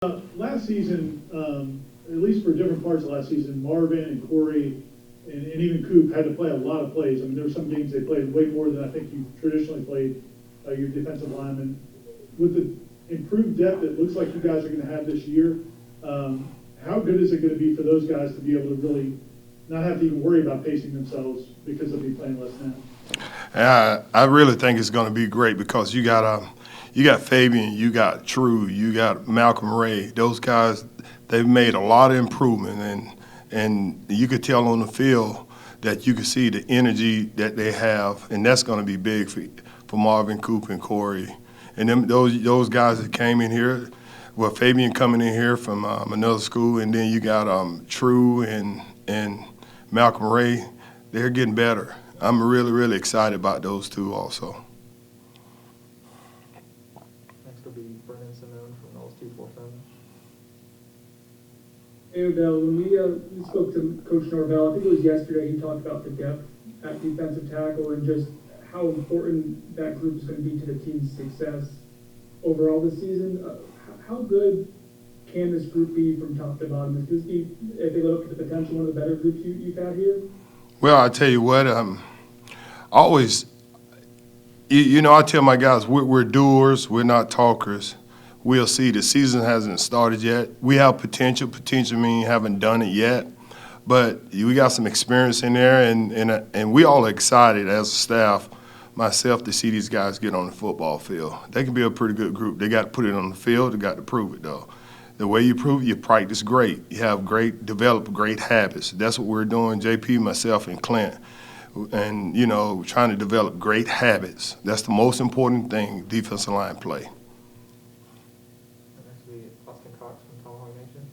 Last season, at least for different parts of last season, Marvin and Corey and even Coop had to play a lot of plays. I mean, there were some games they played way more than I think you traditionally played your defensive linemen. With the improved depth it looks like you guys are going to have this year, how good is it going to be for those guys to be able to really not have to even worry about pacing themselves because they'll be playing less now? I really think it's going to be great because you got Fabian, you got True, you got Malcolm Ray. Those guys, they've made a lot of improvement, and you could tell on the field that you could see the energy that they have, and that's going to be big for Marvin, Coop, and Corey. And those guys that came in here, well, Fabian coming in here from another school, and then you got True and Malcolm Ray. They're getting better. I'm really, really excited about those two also. Next will be Brennan Seminoles from Knowles 247. Hey Odell, when we spoke to Coach Norvell, I think it was yesterday, he talked about the depth at defensive tackle and just how important that group is going to be to the team's success overall this season. How good can this group be from top to bottom? Is this be, if they look at the potential, one of the better groups you've had here? Well, I tell you what, always, I tell my guys, we're doers, we're not talkers. We'll see. The season hasn't started yet. We have potential. Potential means haven't done it yet. But we got some experience in there, and we all are excited as a staff, myself, to see these guys get on the football field. They can be a pretty good group. They got to put it on the field. They got to prove it, though. The way you prove it, you practice great. You have develop great habits. That's what we're doing, JP, myself, and Clint. And, trying to develop great habits. That's the most important thing, defensive line play. Next will be Austin Cox from Tomahawk Nation.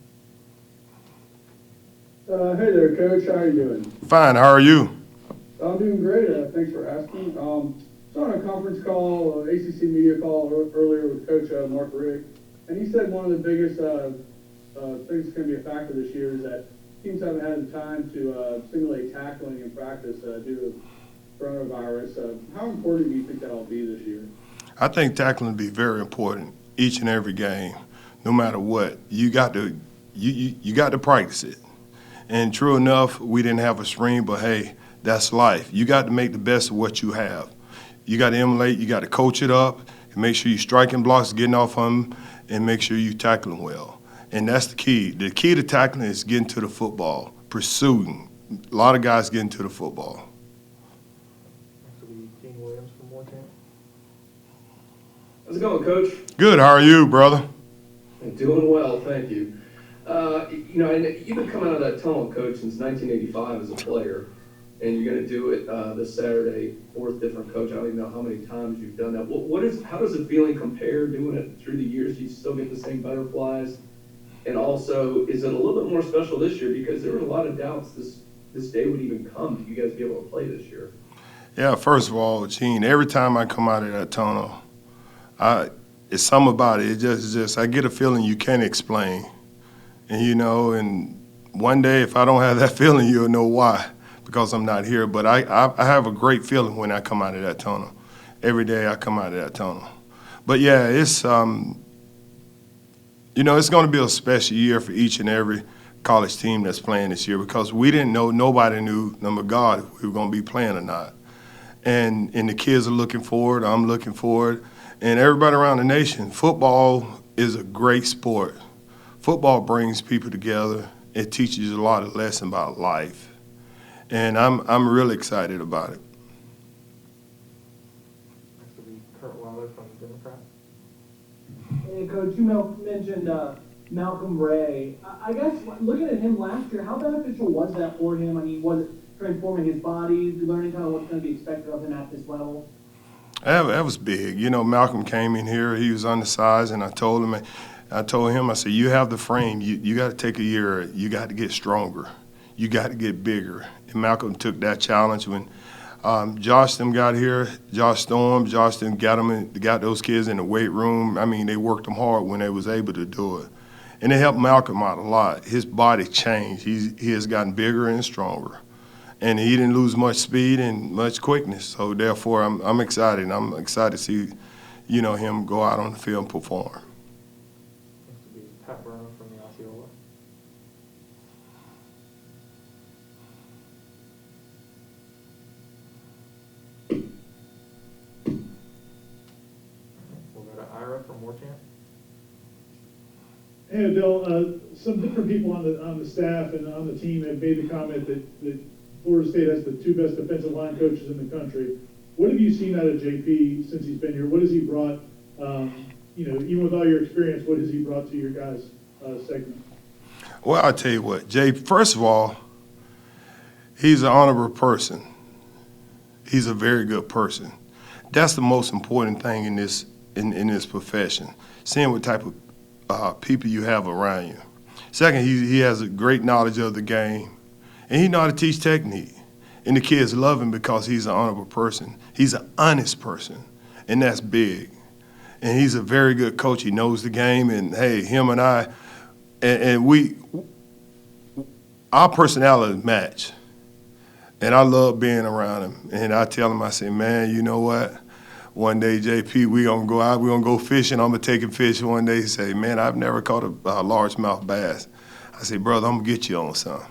Hey there, Coach. How are you doing? Fine. How are you? I'm doing great. Thanks for asking. So on a conference call, ACC media call earlier with Coach Mark Rick, and he said one of the biggest things that's going to be a factor this year is that teams haven't had the time to simulate tackling in practice due to coronavirus. How important do you think that'll be this year? I think tackling will be very important each and every game, no matter what. You got to practice it. And true enough, we didn't have a stream, but hey, that's life. You got to make the best of what you have. You got to emulate, you got to coach it up, and make sure you're striking blocks, getting off them, and make sure you're tackling well. And that's the key. The key to tackling is getting to the football, pursuing. A lot of guys getting to the football. Next will be Dean Williams from Warcamp. How's it going, Coach? Good. How are you, brother? Doing well, thank you. And you've been coming out of that tunnel, Coach, since 1985 as a player, and you're going to do it this Saturday, fourth different coach. I don't even know how many times you've done that. How does the feeling compare doing it through the years? Do you still get the same butterflies? And also, is it a little bit more special this year because there were a lot of doubts this day would even come to you guys be able to play this year? Yeah, first of all, Gene, every time I come out of that tunnel, it's something about it. It's just I get a feeling you can't explain. And one day if I don't have that feeling, you'll know why, because I'm not here. But I have a great feeling when I come out of that tunnel. Every day I come out of that tunnel. But yeah, it's it's going to be a special year for each and every college team that's playing this year because we didn't know, nobody knew, number God, if we were going to be playing or not. And the kids are looking forward, I'm looking forward, and everybody around the nation. Football is a great sport. Football brings people together. It teaches you a lot of lessons about life. And I'm really excited about it. Next will be Kurt Weiler from Democrat. Hey Coach, you mentioned Malcolm Ray. I guess looking at him last year, how beneficial was that for him? I mean, was it transforming his body, learning kind of what's going to be expected of him at this level? That was big. Malcolm came in here. He was undersized, and I told him, I said, you have the frame. You got to take a year. You got to get stronger. You got to get bigger. And Malcolm took that challenge when Josh them got here. Josh Storm, Josh them got those kids in the weight room. I mean, they worked them hard when they was able to do it. And it helped Malcolm out a lot. His body changed. He has gotten bigger and stronger. And he didn't lose much speed and much quickness. So therefore, I'm excited. I'm excited to see, him go out on the field and perform. Next will be Pat Burnham from the Osceola. We'll go to Ira from Warchant. Hey, Odell, some different people on the staff and on the team have made the comment that Florida State has the two best defensive line coaches in the country. What have you seen out of JP since he's been here? What has he brought, even with all your experience, what has he brought to your guys' segment? Well, I'll tell you what, Jay, first of all, he's an honorable person. He's a very good person. That's the most important thing in this profession, seeing what type of people you have around you. Second, he has a great knowledge of the game, and he knows how to teach technique. And the kids love him because he's an honorable person. He's an honest person, and that's big. And he's a very good coach. He knows the game, and hey, him and I, our personalities match. And I love being around him. And I tell him, I say, man, you know what? One day, JP, we gonna go out, we gonna go fishing. I'm gonna take him fishing one day. He say, man, I've never caught a largemouth bass. I say, brother, I'm gonna get you on something.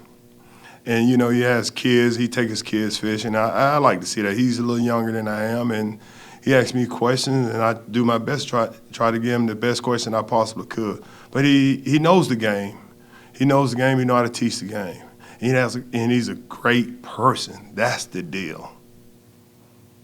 And he has kids. He take his kids fishing. I like to see that. He's a little younger than I am, and he asks me questions, and I do my best try to give him the best question I possibly could. But he knows the game. He knows the game. He knows how to teach the game. And he's a great person. That's the deal.